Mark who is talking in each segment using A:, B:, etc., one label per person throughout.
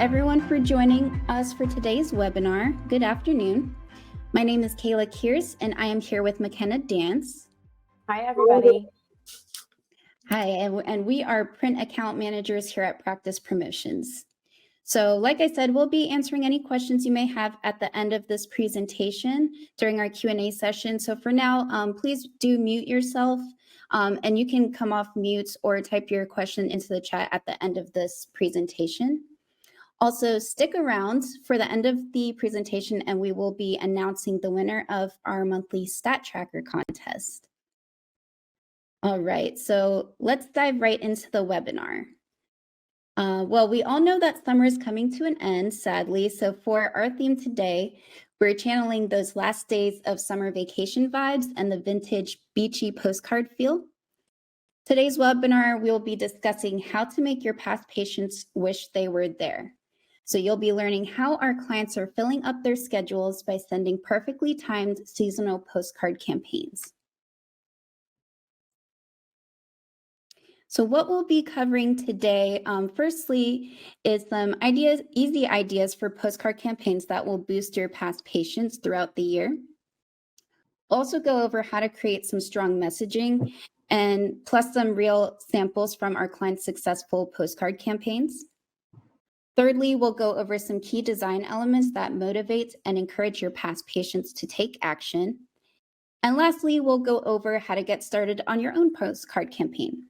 A: everyone for joining us for today's webinar. Good afternoon. My name is Kayla Kears, and I am here with McKenna Dance.
B: Hi, everybody.
A: Hi, and we are print account managers here at Practice Promotions. So like I said, we'll be answering any questions you may have at the end of this presentation during our Q&A session. So for now, please do mute yourself, and you can come off mute or type your question into the chat at the end of this presentation. Also, stick around for the end of the presentation, and we will be announcing the winner of our monthly Stat Tracker contest. All right, so let's dive right into the webinar. Well, we all know that summer is coming to an end, sadly. So for our theme today, we're channeling those last days of summer vacation vibes and the vintage beachy postcard feel. Today's webinar, we'll be discussing how to make your past patients wish they were there. So you'll be learning how our clients are filling up their schedules by sending perfectly timed seasonal postcard campaigns. So what we'll be covering today, firstly, is some easy ideas for postcard campaigns that will boost your past patients throughout the year. Also go over how to create some strong messaging and plus some real samples from our clients' successful postcard campaigns. Thirdly, we'll go over some key design elements that motivate and encourage your past patients to take action. And lastly, we'll go over how to get started on your own postcard campaign.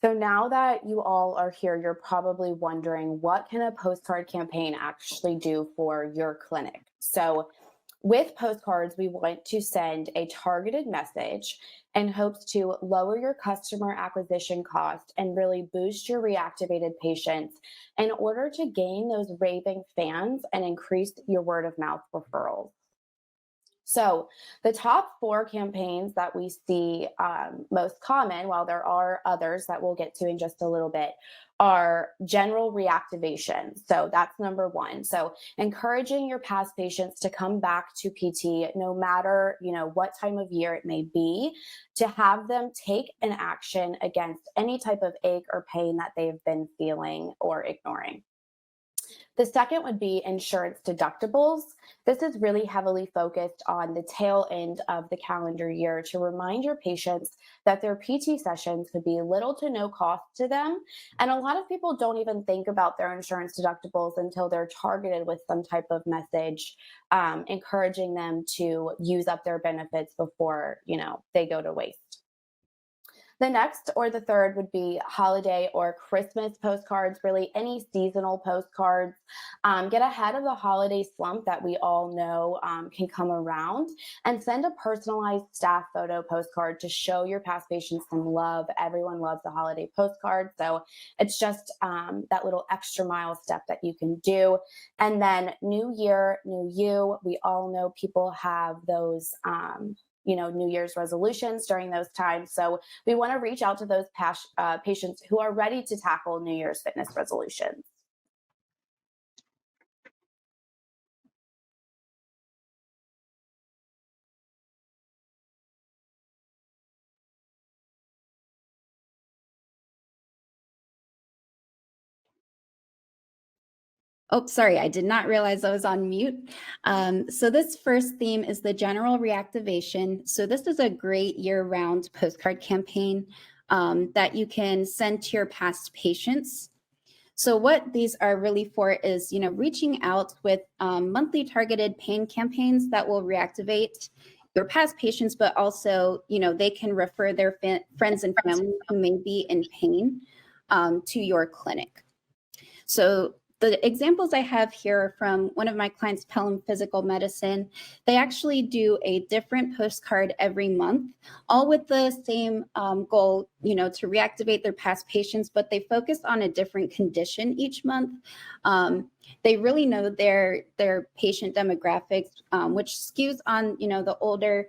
B: So now that you all are here, you're probably wondering, what can a postcard campaign actually do for your clinic? So with postcards, we want to send a targeted message in hopes to lower your customer acquisition cost and really boost your reactivated patients in order to gain those raving fans and increase your word of mouth referrals. So the top 4 campaigns that we see most common, while there are others that we'll get to in just a little bit, are general reactivation. So that's number 1. So encouraging your past patients to come back to PT, no matter what time of year it may be, to have them take an action against any type of ache or pain that they've been feeling or ignoring. The second would be insurance deductibles. This is really heavily focused on the tail end of the calendar year to remind your patients that their PT sessions could be little to no cost to them. And a lot of people don't even think about their insurance deductibles until they're targeted with some type of message, encouraging them to use up their benefits before, they go to waste. The next or the third would be holiday or Christmas postcards, really any seasonal postcards. Get ahead of the holiday slump that we all know can come around, and send a personalized staff photo postcard to show your past patients some love. Everyone loves a holiday postcard, so it's just that little extra mile step that you can do. And then New Year, New You. We all know people have those New Year's resolutions during those times. So we want to reach out to those patients who are ready to tackle New Year's fitness resolutions.
A: Oh, sorry, I did not realize I was on mute. So this first theme is the general reactivation. So this is a great year-round postcard campaign that you can send to your past patients. So what these are really for is, reaching out with monthly targeted pain campaigns that will reactivate your past patients, but also, they can refer their friends and family who may be in pain to your clinic. So the examples I have here are from one of my clients, Pelham Physical Medicine. They actually do a different postcard every month, all with the same goal, to reactivate their past patients, but they focus on a different condition each month. They really know their patient demographics, which skews on, the older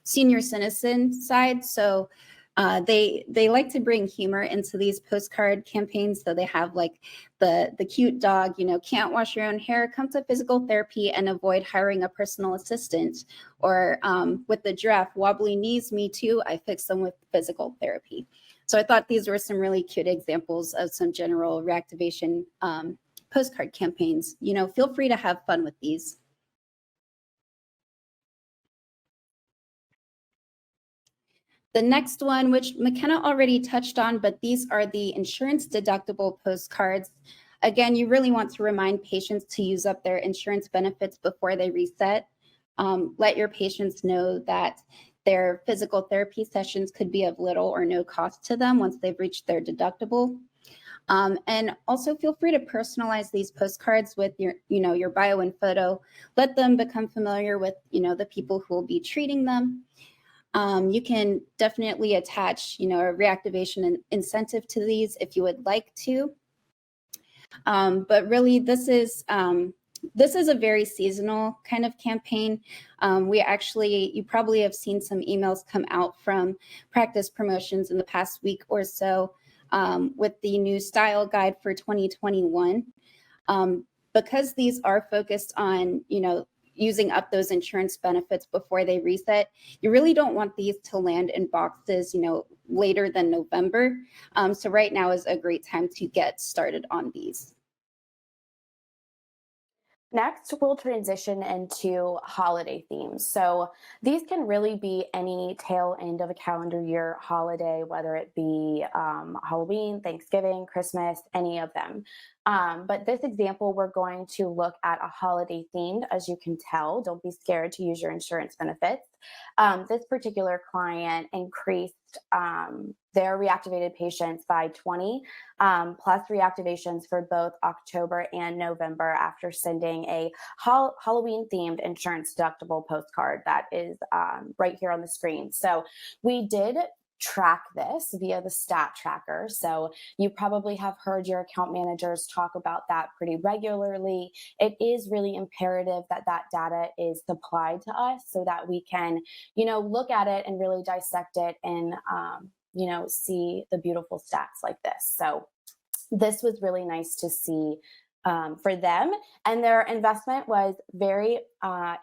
A: senior citizen side. So they like to bring humor into these postcard campaigns. So they have like the cute dog, can't wash your own hair, come to physical therapy and avoid hiring a personal assistant. Or with the giraffe, wobbly knees, me too, I fix them with physical therapy. So I thought these were some really cute examples of some general reactivation postcard campaigns. Feel free to have fun with these. The next one, which McKenna already touched on, but these are the insurance deductible postcards. Again, you really want to remind patients to use up their insurance benefits before they reset. Let your patients know that their physical therapy sessions could be of little or no cost to them once they've reached their deductible. And also feel free to personalize these postcards with your bio and photo. Let them become familiar with, the people who will be treating them. You can definitely attach, a reactivation incentive to these if you would like to. But really, this is a very seasonal kind of campaign. You probably have seen some emails come out from practice promotions in the past week or so with the new style guide for 2021. Because these are focused on, using up those insurance benefits before they reset, you really don't want these to land in boxes, later than November. So right now is a great time to get started on these.
B: Next, we'll transition into holiday themes. So these can really be any tail end of a calendar year holiday, whether it be Halloween, Thanksgiving, Christmas, any of them. But this example, we're going to look at a holiday themed, as you can tell. Don't be scared to use your insurance benefits. This particular client increased their reactivated patients by 20, plus reactivations for both October and November after sending a Halloween themed insurance deductible postcard that is right here on the screen. So we did track this via the stat tracker. So you probably have heard your account managers talk about that pretty regularly. It is really imperative that that data is supplied to us so that we can, look at it and really dissect it and, see the beautiful stats like this. So this was really nice to see for them. And their investment was very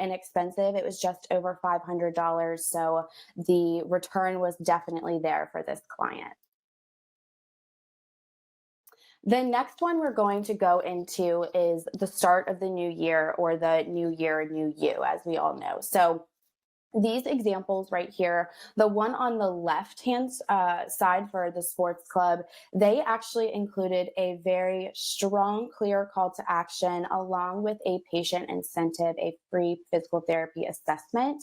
B: inexpensive. It was just over $500. So the return was definitely there for this client. The next one we're going to go into is the start of the new year, or the new year, new you, as we all know. So these examples right here, the one on the left-hand side for the sports club, they actually included a very strong, clear call to action along with a patient incentive, a free physical therapy assessment.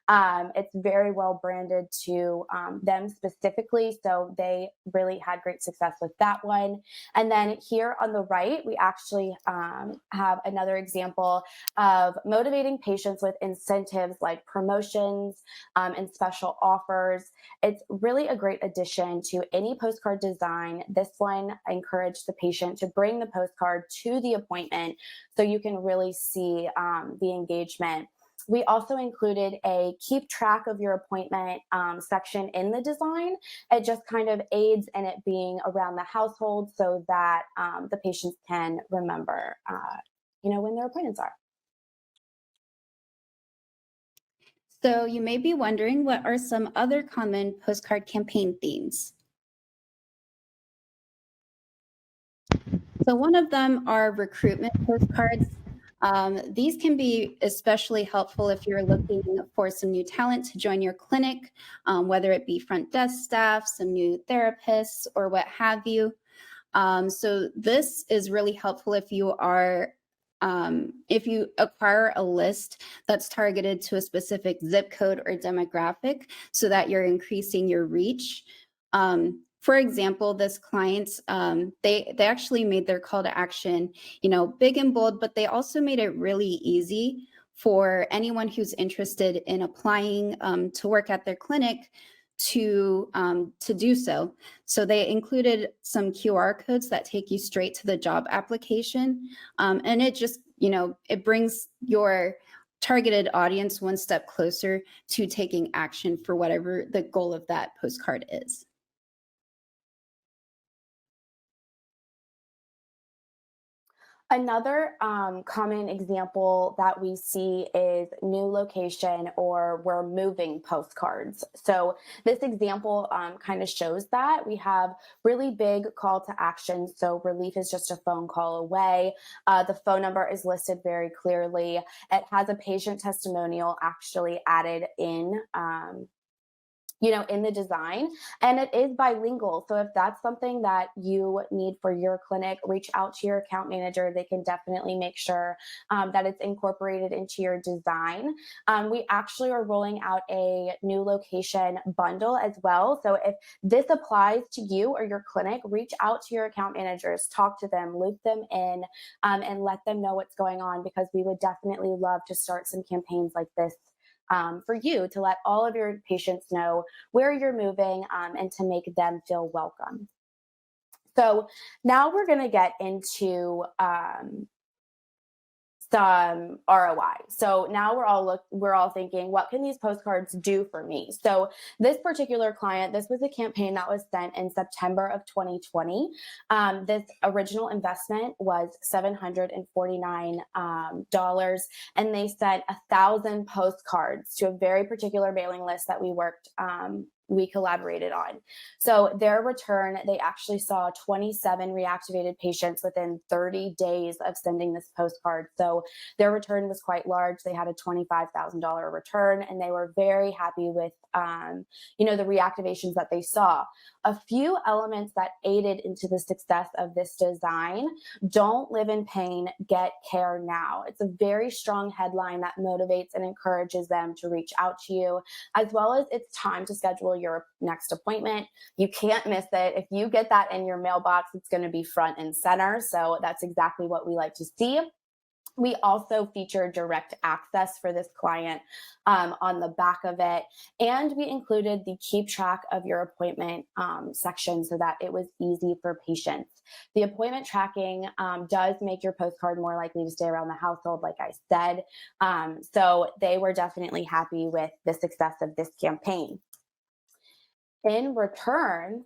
B: It's very well branded to them specifically, so they really had great success with that one. And then here on the right, we actually have another example of motivating patients with incentives like promotions and special offers. It's really a great addition to any postcard design. This one encouraged the patient to bring the postcard to the appointment so you can really see the engagement. We also included a keep track of your appointment section in the design. It just kind of aids in it being around the household so that the patients can remember, when their appointments are.
A: So you may be wondering, what are some other common postcard campaign themes? So one of them are recruitment postcards. These can be especially helpful if you're looking for some new talent to join your clinic, whether it be front desk staff, some new therapists, or what have you. So this is really helpful if you acquire a list that's targeted to a specific zip code or demographic so that you're increasing your reach. For example, this client, they actually made their call to action, big and bold, but they also made it really easy for anyone who's interested in applying to work at their clinic to do so. So they included some QR codes that take you straight to the job application. And it just, it brings your targeted audience one step closer to taking action for whatever the goal of that postcard is.
B: Another common example that we see is new location or we're moving postcards. So, this example kind of shows that we have really big call to action. So, relief is just a phone call away. The phone number is listed very clearly. It has a patient testimonial actually added in. In the design, and it is bilingual. So if that's something that you need for your clinic, reach out to your account manager. They can definitely make sure that it's incorporated into your design. We actually are rolling out a new location bundle as well. So if this applies to you or your clinic, reach out to your account managers, talk to them, loop them in, and let them know what's going on, because we would definitely love to start some campaigns like this for you to let all of your patients know where you're moving, and to make them feel welcome. So now we're going to get into some ROI. So now we're all thinking, what can these postcards do for me? So this particular client, this was a campaign that was sent in September of 2020. This original investment was $749, and they sent 1,000 postcards to a very particular mailing list that we collaborated on. So their return, they actually saw 27 reactivated patients within 30 days of sending this postcard. So their return was quite large. They had a $25,000 return, and they were very happy with, the reactivations that they saw. A few elements that aided into the success of this design: don't live in pain, get care now. It's a very strong headline that motivates and encourages them to reach out to you, as well as it's time to schedule your next appointment. You can't miss it. If you get that in your mailbox, it's going to be front and center. So that's exactly what we like to see. We also feature direct access for this client on the back of it. And we included the keep track of your appointment section so that it was easy for patients. The appointment tracking does make your postcard more likely to stay around the household, like I said. So they were definitely happy with the success of this campaign. In return,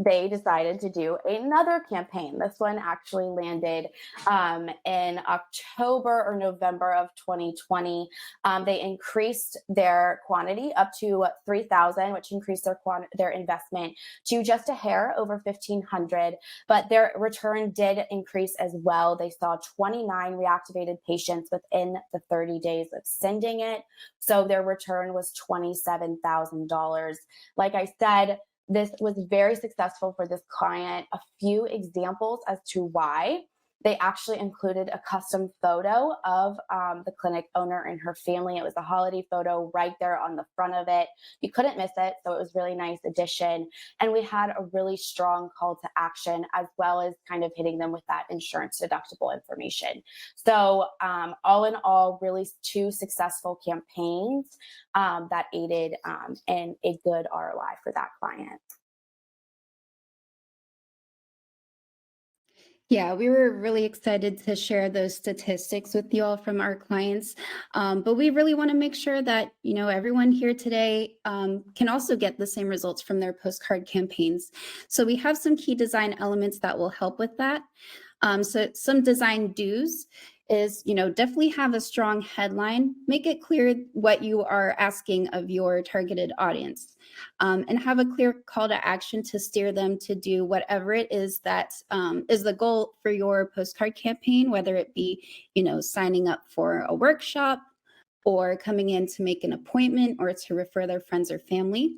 B: they decided to do another campaign. This one actually landed in October or November of 2020. They increased their quantity up to 3,000, which increased their investment to just a hair over 1,500. But their return did increase as well. They saw 29 reactivated patients within the 30 days of sending it. So their return was $27,000. Like I said, this was very successful for this client. A few examples as to why: they actually included a custom photo of the clinic owner and her family. It was a holiday photo right there on the front of it. You couldn't miss it. So it was a really nice addition. And we had a really strong call to action, as well as kind of hitting them with that insurance deductible information. So all in all, really two successful campaigns that aided in a good ROI for that client.
A: Yeah, we were really excited to share those statistics with you all from our clients. But we really want to make sure that, everyone here today can also get the same results from their postcard campaigns. So we have some key design elements that will help with that. So some design do's is, definitely have a strong headline, make it clear what you are asking of your targeted audience, and have a clear call to action to steer them to do whatever it is that is the goal for your postcard campaign, whether it be, signing up for a workshop or coming in to make an appointment or to refer their friends or family.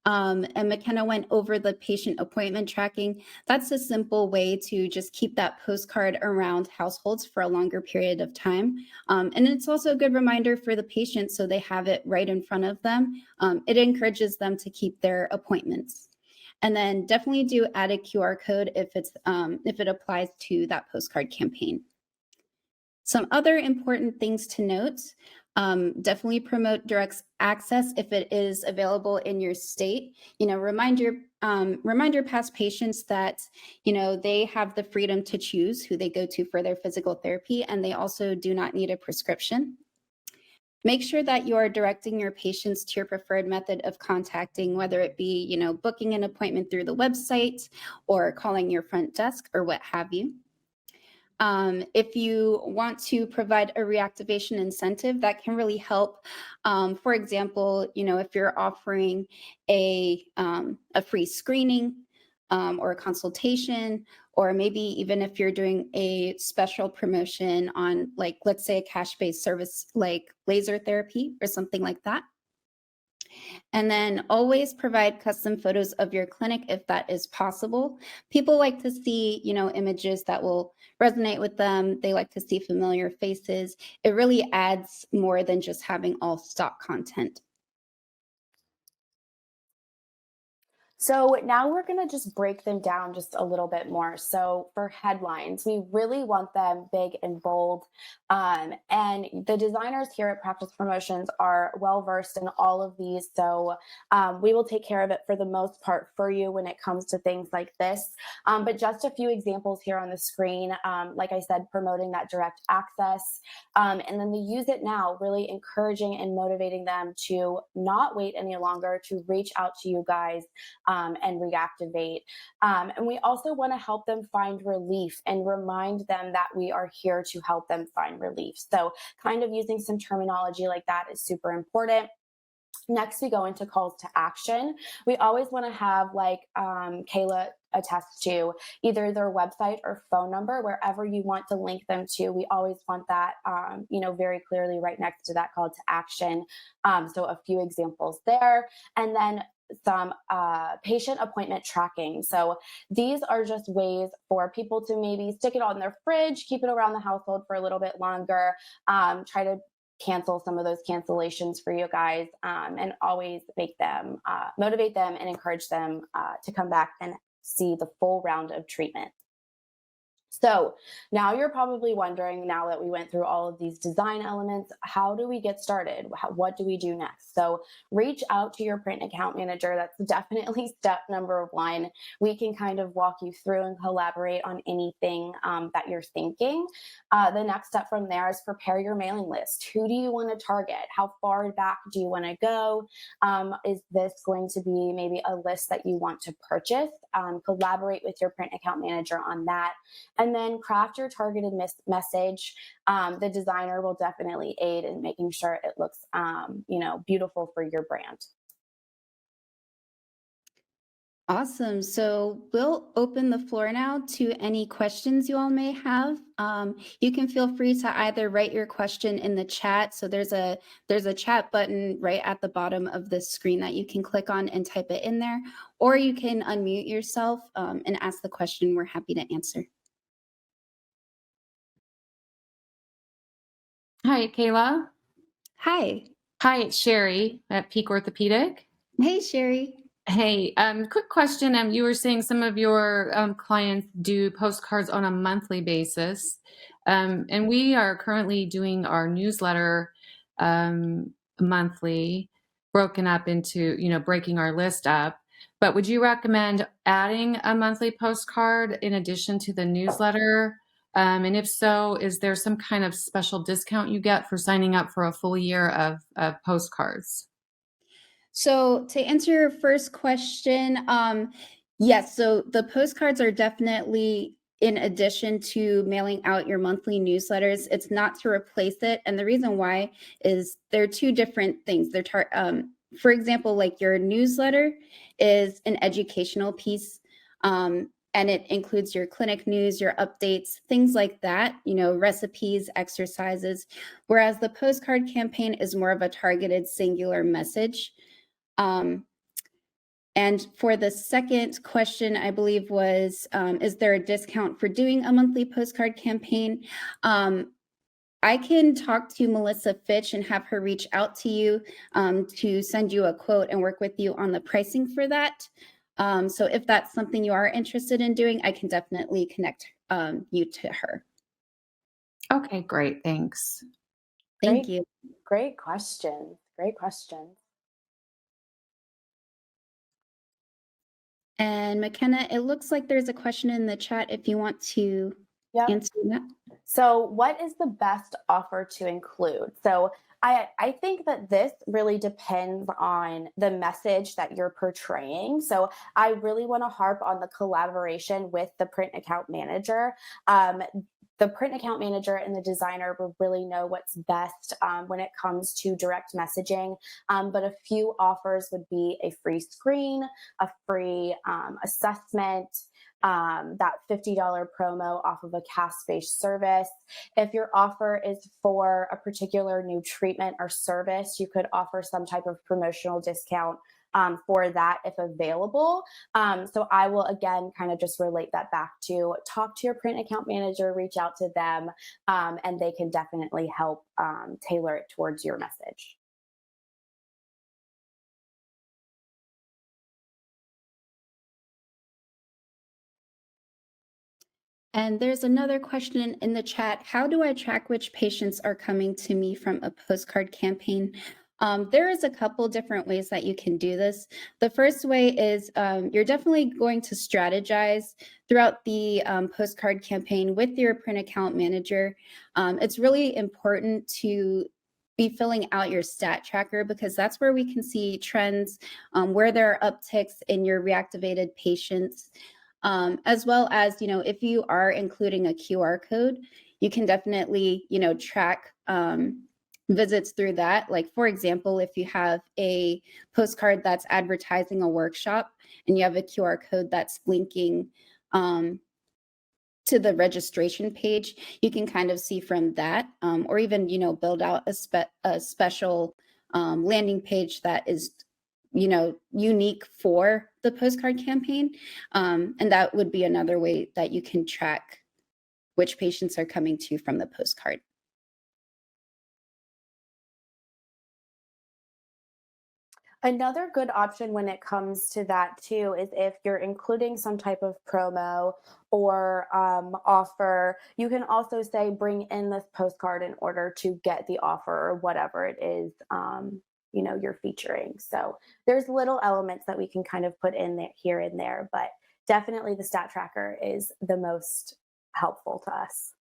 A: And McKenna went over the patient appointment tracking. That's a simple way to just keep that postcard around households for a longer period of time. And it's also a good reminder for the patient so they have it right in front of them. It encourages them to keep their appointments. And then definitely do add a QR code if it applies to that postcard campaign. Some other important things to note: definitely promote direct access if it is available in your state. Remind your past patients that they have the freedom to choose who they go to for their physical therapy, and they also do not need a prescription. Make sure that you are directing your patients to your preferred method of contacting, whether it be booking an appointment through the website or calling your front desk or what have you. If you want to provide a reactivation incentive, that can really help. For example, if you're offering a free screening or a consultation, or maybe even if you're doing a special promotion on, like, let's say a cash-based service like laser therapy or something like that. And then always provide custom photos of your clinic if that is possible. People like to see, images that will resonate with them. They like to see familiar faces. It really adds more than just having all stock content.
B: So now we're going to just break them down just a little bit more. So for headlines, we really want them big and bold. And the designers here at Practice Promotions are well versed in all of these. So we will take care of it for the most part for you when it comes to things like this. But just a few examples here on the screen. Like I said, promoting that direct access. And then the use it now, really encouraging and motivating them to not wait any longer, to reach out to you guys and reactivate. And we also want to help them find relief and remind them that we are here to help them find relief. So, kind of using some terminology like that is super important. Next, we go into calls to action. We always want to have, like Kayla attest to, either their website or phone number, wherever you want to link them to. We always want that, very clearly right next to that call to action. So a few examples there. And then some patient appointment tracking. So these are just ways for people to maybe stick it on their fridge, keep it around the household for a little bit longer, try to cancel some of those cancellations for you guys, and always make them motivate them and encourage them to come back and see the full round of treatment. So now you're probably wondering, now that we went through all of these design elements, how do we get started? What do we do next? So reach out to your print account manager. That's definitely step number one. We can kind of walk you through and collaborate on anything that you're thinking. The next step from there is prepare your mailing list. Who do you want to target? How far back do you want to go? Is this going to be maybe a list that you want to purchase? Collaborate with your print account manager on that. And then craft your targeted message. The designer will definitely aid in making sure it looks, beautiful for your brand.
A: Awesome. So we'll open the floor now to any questions you all may have. You can feel free to either write your question in the chat. So there's a chat button right at the bottom of the screen that you can click on and type it in there, or you can unmute yourself and ask the question. We're happy to answer.
C: Hi, Kayla.
A: Hi.
C: Hi, it's Sherry at Peak Orthopedic.
A: Hey, Sherry.
C: Hey, quick question. You were saying some of your clients do postcards on a monthly basis, and we are currently doing our newsletter monthly, broken up into, breaking our list up. But would you recommend adding a monthly postcard in addition to the newsletter? And if so, is there some kind of special discount you get for signing up for a full year of postcards?
A: So to answer your first question, yes, so the postcards are definitely in addition to mailing out your monthly newsletters. It's not to replace it. And the reason why is they're two different things. For example, like your newsletter is an educational piece. And it includes your clinic news, your updates, things like that, recipes, exercises. Whereas the postcard campaign is more of a targeted singular message. And for the second question, I believe was, is there a discount for doing a monthly postcard campaign? I can talk to Melissa Fitch and have her reach out to you to send you a quote and work with you on the pricing for that. So if that's something you are interested in doing, I can definitely connect you to her.
C: Okay, great. Thanks.
A: Thank you.
B: Great question. Great question.
A: And McKenna, it looks like there's a question in the chat if you want to
B: Yep.
A: answer that.
B: So what is the best offer to include? So I think that this really depends on the message that you're portraying. So I really want to harp on the collaboration with the print account manager. Um, the print account manager and the designer will really know what's best when it comes to direct messaging. But a few offers would be a free screen, a free assessment, that $50 promo off of a cash-based service. If your offer is for a particular new treatment or service, you could offer some type of promotional discount for that if available. So I will again kind of just relate that back to talk to your print account manager, reach out to them, and they can definitely help tailor it towards your message.
A: And there's another question in the chat. How do I track which patients are coming to me from a postcard campaign? There is a couple different ways that you can do this. The first way is you're definitely going to strategize throughout the postcard campaign with your print account manager. It's really important to be filling out your stat tracker because that's where we can see trends, where there are upticks in your reactivated patients. As well as, if you are including a QR code, you can definitely, track visits through that. Like, for example, if you have a postcard that's advertising a workshop and you have a QR code that's linking to the registration page, you can kind of see from that, or even, build out a special landing page that is unique for the postcard campaign. And that would be another way that you can track which patients are coming to you from the postcard.
B: Another good option when it comes to that too is if you're including some type of promo or offer, you can also say bring in this postcard in order to get the offer or whatever it is you're featuring. So there's little elements that we can kind of put in there here and there, but definitely the stat tracker is the most helpful to us.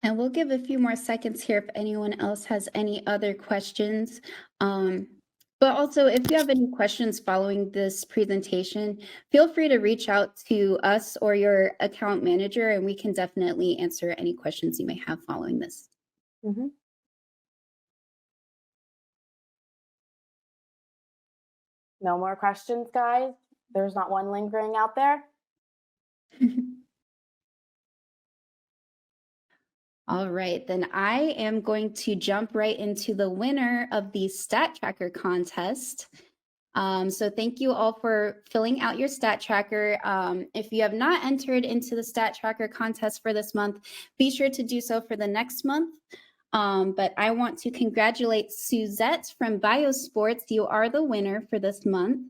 A: And we'll give a few more seconds here if anyone else has any other questions. But also, if you have any questions following this presentation, feel free to reach out to us or your account manager, and we can definitely answer any questions you may have following this.
B: Mm-hmm. No more questions, guys? There's not one lingering out there?
A: All right, then I am going to jump right into the winner of the Stat Tracker contest. So thank you all for filling out your Stat Tracker. If you have not entered into the Stat Tracker contest for this month, be sure to do so for the next month. But I want to congratulate Suzette from Biosports. You are the winner for this month.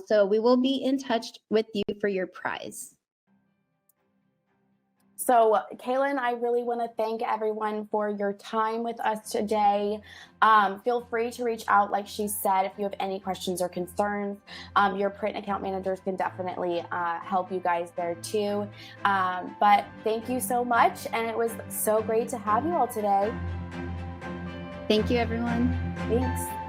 A: So we will be in touch with you for your prize.
B: So, Kaylin, I really want to thank everyone for your time with us today. Feel free to reach out, like she said, if you have any questions or concerns. Your print account managers can definitely help you guys there too. But thank you so much, and it was so great to have you all today.
A: Thank you, everyone.
B: Thanks.